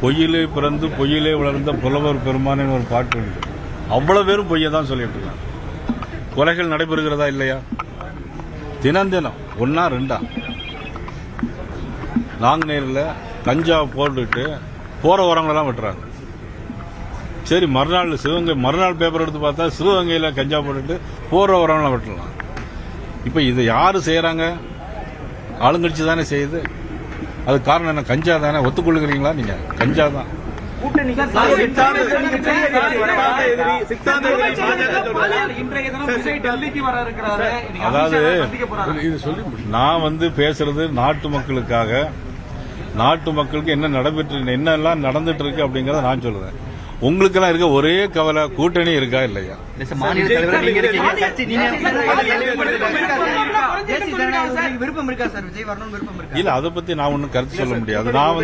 பொய்யிலே பிறந்து பொய்யிலே வளர்ந்த புலவர் பெருமானின் ஒரு பாட்டு உண்டு. அவ்வளவு பேரும் பொய்யை தான் சொல்லிட்டு இருக்காங்க. கொலைகள் நடைபெறுகிறதா இல்லையா? தினம் தினம் ஒன்னா ரெண்டா நாங்குநேரில் கஞ்சா போட்டுட்டு போற வரவங்களெல்லாம் வெட்டுறாங்க. சரி, மறுநாள் பேப்பர் எடுத்து பார்த்தா சிவகங்கையில் கஞ்சா போட்டுட்டு போற வரவங்களாம் வெட்டலாம். இப்ப இதை யாரு செய்யறாங்க? ஆளுங்கட்சி தானே செய்யுது. அது காரணம் என்ன? கஞ்சா தானே. ஒத்துக்கொள்ளுகிறீங்களா? நீங்க கஞ்சா தான். அதாவது நான் பேசுறது நாட்டு மக்களுக்காக, நாட்டு மக்களுக்கு என்னெல்லாம் நடந்துட்டு இருக்கு அப்படிங்கறத நான் சொல்லுவேன். உங்களுக்கெல்லாம் இருக்க ஒரே கவலை கூட்டணி இருக்கா இல்லையா? இல்ல, அதை பத்தி நான் ஒன்னும் கருத்து சொல்ல முடியாது. நான்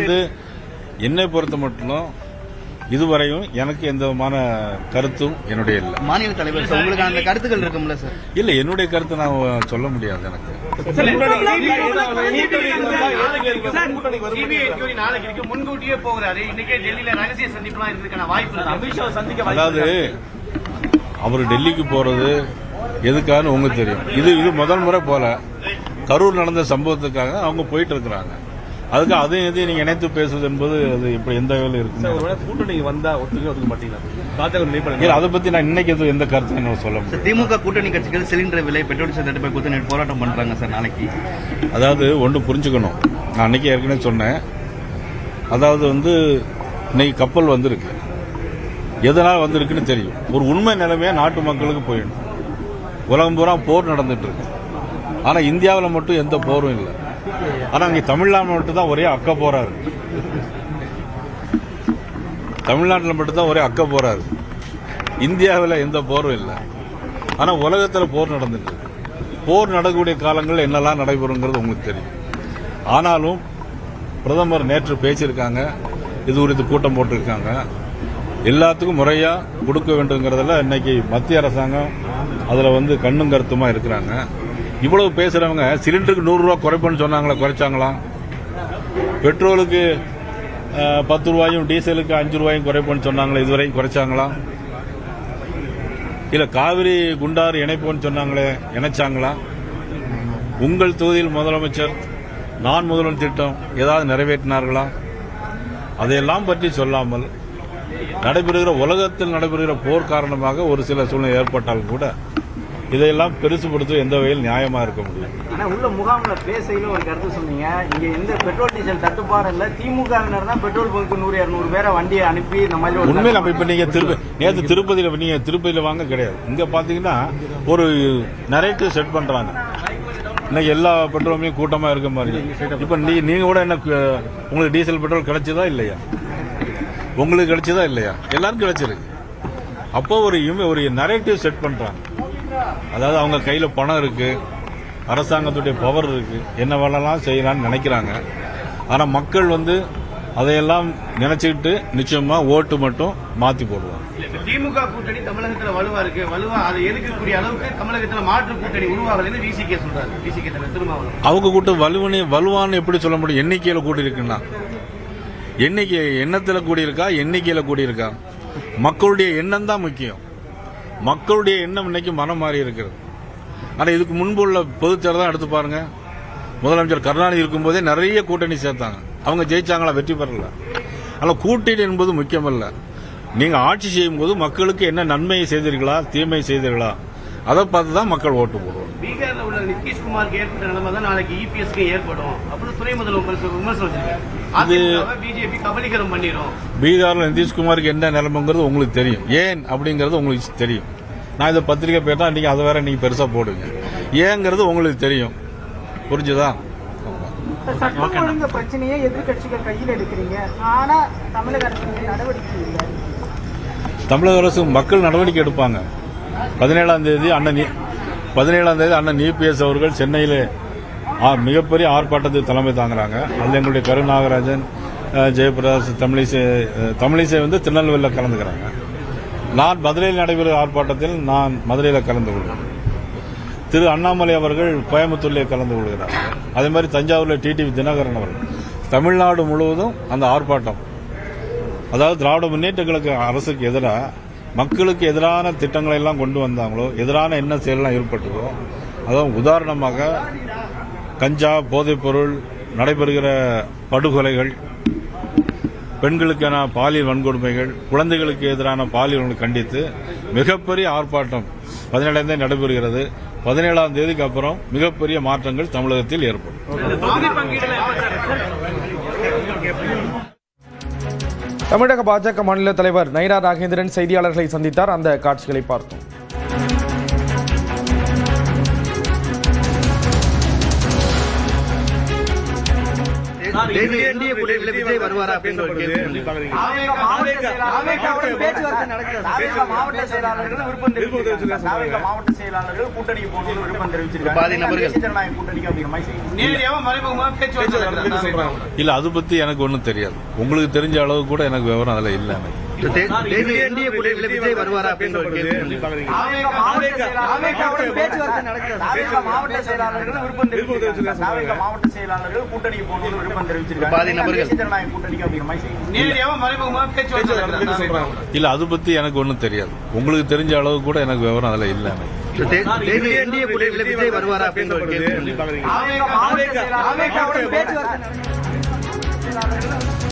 என்னை பொறுத்த மட்டும் இதுவரையும் எனக்கு எந்த விதமான கருத்தும் என்னுடைய இல்ல. மாநில தலைவர் உங்களுக்கு அந்த கருத்துக்கள் இருக்கும்ல சார்? இல்ல, என்னுடைய கருத்தை நான் சொல்ல முடியாது. எனக்கு அதாவது அவர் டெல்லிக்கு போறது எதுக்காக உங்களுக்கு தெரியும். இது முதல் முறை போல கரூர் நடந்த சம்பவத்துக்காக அவங்க போயிட்டு இருக்கிறாங்க. அதுக்கு அதையும் நீங்க இணைத்து பேசுவது என்பது அது இப்படி எந்த வேலை இருக்கு? கூட்டணி வந்தா ஒத்துக்க மாட்டீங்களா? அதை பத்தி நான் இன்னைக்கு எந்த கருத்து சொல்ல முடியும். திமுக கூட்டணி கட்சிகள் சிலிண்டர் விலை, பெட்ரோல் தட்டுப்பாடு குறித்து போராட்டம் பண்றாங்க சார் நாளைக்கு. அதாவது ஒன்று புரிஞ்சுக்கணும். நான் அன்னைக்கு ஏற்கனவே சொன்னேன். அதாவது இன்னைக்கு கப்பல் வந்திருக்கு. எதனால் வந்திருக்குன்னு தெரியும். ஒரு உண்மை நிலைமையா நாட்டு மக்களுக்கு போயிடும். உலகம் பூரா போர் நடந்துட்டு இருக்கு. ஆனா இந்தியாவில் மட்டும் எந்த போரும் இல்லை. ஆனா அங்க தமிழ்நாடு மட்டும் தான் ஒரே அக்க போறாரு. தமிழ்நாட்டில் மட்டும்தான் ஒரே அக்க போறாரு. இந்தியாவில் எந்த போரும் இல்லை. ஆனா உலகத்தில் போர் நடந்துட்டு இருக்கு. போர் நடக்கக்கூடிய காலங்கள் என்னெல்லாம் நடைபெறுங்கிறது உங்களுக்கு தெரியும். ஆனாலும் பிரதமர் நேற்று பேசியிருக்காங்க. இது குறித்து கூட்டம் போட்டிருக்காங்க. எல்லாத்துக்கும் முறையா கொடுக்க வேண்டும்ங்கிறதுல இன்னைக்கு மத்திய அரசாங்கம் அதுல கண்ணும் கருத்துமா இருக்கிறாங்க. இவ்வளவு பேசுறவங்க சிலிண்டருக்கு 100 ரூபாய் குறைப்புன்னு சொன்னாங்களா? குறைச்சாங்களா? பெட்ரோலுக்கு 10 ரூபாயும் டீசலுக்கு 5 ரூபாயும் குறைப்புன்னு சொன்னாங்களா? இதுவரைக்கும் குறைச்சாங்களா? இல்ல காவிரி குண்டாறு இணைப்புன்னு சொன்னாங்களே, இணைச்சாங்களா? உங்கள் தொகுதியில் முதலமைச்சர் நான் முதல்வன் திட்டம் ஏதாவது நிறைவேற்றினார்களா? அதையெல்லாம் பற்றி சொல்லாமல் உலகத்தில் நடைபெறுகிற போர் காரணமாக ஒரு சில சூழ்நிலை ஏற்பட்டாலும் கூட இதையெல்லாம் பெருசுபடுத்த எந்த வகையில் நியாயமா இருக்க முடியும்? ஆனா உள்ள முகாம்ல பேசையில ஒரு கருத்து சொன்னீங்க. இங்க எந்த பெட்ரோல் டீசல் தட்டுப்பாடு இல்ல, திமுகவினர் தான் பெட்ரோல் பங்கு 100-200 பேரை வண்டியை அனுப்பி இந்த மாதிரி உண்மையில இப்ப நீங்க நேற்று திருப்பதியில வாங்க கிடையாது. இங்க பாத்தீங்கன்னா ஒரு நரேட்டிவ் செட் பண்றாங்க. இன்னைக்கு எல்லா பெட்ரோலுமே கூட்டமா இருக்க மாதிரி. இப்ப நீங்க கூட உங்களுக்கு டீசல் பெட்ரோல் கிடைச்சதா இல்லையா? உங்களுக்கு கிடைச்சதா இல்லையா? எல்லாரும் கிடைச்சிருக்கு. அப்போ ஒரு நரேட்டிவ் செட் பண்றாங்க. அதாவது அவங்க கையில பணம் இருக்கு, அரசாங்கத்துடைய பவர் இருக்கு, என்ன வேணாலும் செய்யலாம்னு நினைக்கிறாங்க. ஆனா மக்கள் அதையெல்லாம் நினைச்சுக்கிட்டு நிச்சயமா ஓட்டு மட்டும் மாத்தி போடுவாங்க. திமுக கூட்டணி தமிழகத்தில் வலுவா இருக்கு. அதை எதிர்க்கக்கூடிய அளவுக்கு தமிழகத்தில் மாற்று கூட்டணி உருவாகலன்னு விசிகே சொல்றாரு. விசிகே திருமாவளவன் அவங்க கூட்டம் வலுவான்னு எப்படி சொல்ல முடியும்? எண்ணிக்கையில கூடி இருக்குன்னா எண்ணத்துல கூடியிருக்கா, எண்ணிக்கையில கூடியிருக்கா? மக்களுடைய எண்ணம் தான் முக்கியம். மக்களுடைய எண்ணம் இன்னைக்கு மனம் மாறி இருக்கிறது. ஆனா இதுக்கு முன்பு உள்ள பொதுத்தேர்தல் எடுத்து பாருங்க. முதலமைச்சர் கருணாநிதி இருக்கும்போதே நிறைய கூட்டணி சேர்த்தாங்க. அவங்க ஜெயிச்சாங்களா? வெற்றி பெறல. ஆனா கூட்டணி என்பது முக்கியமல்ல. நீங்க ஆட்சி செய்யும் போது மக்களுக்கு என்ன நன்மையை செய்தீர்களா, தீமை செய்தீர்களா, அதை பார்த்துதான் மக்கள் ஓட்டு போடுவாங்க. பீகார்ல உள்ள நிதிஷ்குமாருக்கு ஏற்பட்ட நிலைமை தான் நாளைக்கு இபிஎஸ்க்கு ஏற்படும். அப்புறம் துணை முதல்வர் விமர்சனம் பிஜேபி கபலீகரம் பண்ணிடும். பீகார்ல நிதிஷ்குமாருக்கு என்ன நிலைமைங்கிறது உங்களுக்கு தெரியும். ஏன் அப்படிங்கறது உங்களுக்கு தெரியும். நான் இதை பத்திரிகை பேட்டா நீங்க அதை வேற நீங்க பெருசா போடுங்க. ஏங்கிறது உங்களுக்கு தெரியும். புரிஞ்சுதா? சட்டம் ஒழுங்கு பிரச்சனையை எதிர்கட்சிகள் கையில் எடுக்கிறீங்க. ஆனா தமிழக அரசு நடவடிக்கை இல்லை. தமிழக அரசு மக்கள் நடவடிக்கை எடுப்பாங்க. 17ஆம் தேதி அண்ணன் இபிஎஸ் அவர்கள் சென்னையிலே மிகப்பெரிய ஆர்ப்பாட்டத்துக்கு தலைமை தாங்குறாங்க. அதில் எங்களுடைய கருநாகராஜன், ஜெயபிரகாஷ், தமிழிசை திருநெல்வேலியில் கலந்துக்கிறாங்க. நான் மதுரையில் நடைபெறும் ஆர்ப்பாட்டத்தில் நான் மதுரையில் கலந்து கொள்கிறேன். திரு அண்ணாமலை அவர்கள் கோயம்புத்தூரிலே கலந்து கொள்கிறார். அதே மாதிரி தஞ்சாவூரில் டிடிவி தினகரன் அவர்கள். தமிழ்நாடு முழுவதும் அந்த ஆர்ப்பாட்டம் அதாவது திராவிட முன்னேற்ற கழக அரசுக்கு எதிராக மக்களுக்கு எதிரான திட்டங்களை எல்லாம் கொண்டு வந்தாங்களோ, எதிரான என்ன செயலாம் ஏற்பட்டதோ, அதாவது உதாரணமாக கஞ்சா, போதைப்பொருள், நடைபெறுகிற படுகொலைகள், பெண்களுக்கான பாலியல் வன்கொடுமைகள், குழந்தைகளுக்கு எதிரான பாலியல் வன்கொடுமை கண்டித்து மிகப்பெரிய ஆர்ப்பாட்டம் 17ஆம் தேதி நடைபெறுகிறது. 17ஆம் தேதிக்கு அப்புறம் மிகப்பெரிய மாற்றங்கள் தமிழகத்தில் ஏற்படும். தமிழக பாஜக மாநில தலைவர் நயினா நாகேந்திரன் செய்தியாளர்களை சந்தித்தார். அந்த காட்சிகளை பார்த்தோம். விஜய் வருவாரா அப்படின்ற ஒரு கேள்வி. மாவட்ட செயலாளர்கள் விருப்பம் தெரிவிச்சிருக்காங்க. மாவட்ட செயலாளர்கள் கூட்டணிக்கு போகணும்னு விருப்பம் தெரிவிச்சிருக்காங்க. பாதி நபர்கள் ஜனநாயக கூட்டணிக்கு அப்படிங்கிற மாதிரி செய்யுங்க. நேரடியாக மறைமுகமா பேச்சுவார்த்தை சொல்றாங்க. இல்ல, அது பத்தி எனக்கு ஒன்றும் தெரியாது. உங்களுக்கு தெரிஞ்ச அளவு கூட எனக்கு விவரம் அதில் இல்லை. விஜய் வருவாரா அப்படின்ற ஒரு கேள்வி. மாவட்ட செயலாளர்கள் விருப்பம் தெரிவிச்சிருக்காங்க. மாவட்ட செயலாளர்கள் கூட்டணிக்கு போகணும்னு விருப்பம் தெரிவிச்சிருக்காங்க. பாதி நபர்கள் ஜனநாயக கூட்டணிக்கு அப்படிங்கிற மாதிரி செய்யுங்க. நேரடியாக மறைமுகமா பேச்சுவார்த்தை சொல்றாங்க. இல்ல, அது பத்தி எனக்கு ஒன்றும் தெரியாது. உங்களுக்கு தெரிஞ்ச அளவு கூட எனக்கு விவரம் அதில் இல்லை. விஜய் வருவாரா அப்படின்ற ஒரு கேள்வி. பேச்சுவார்த்தை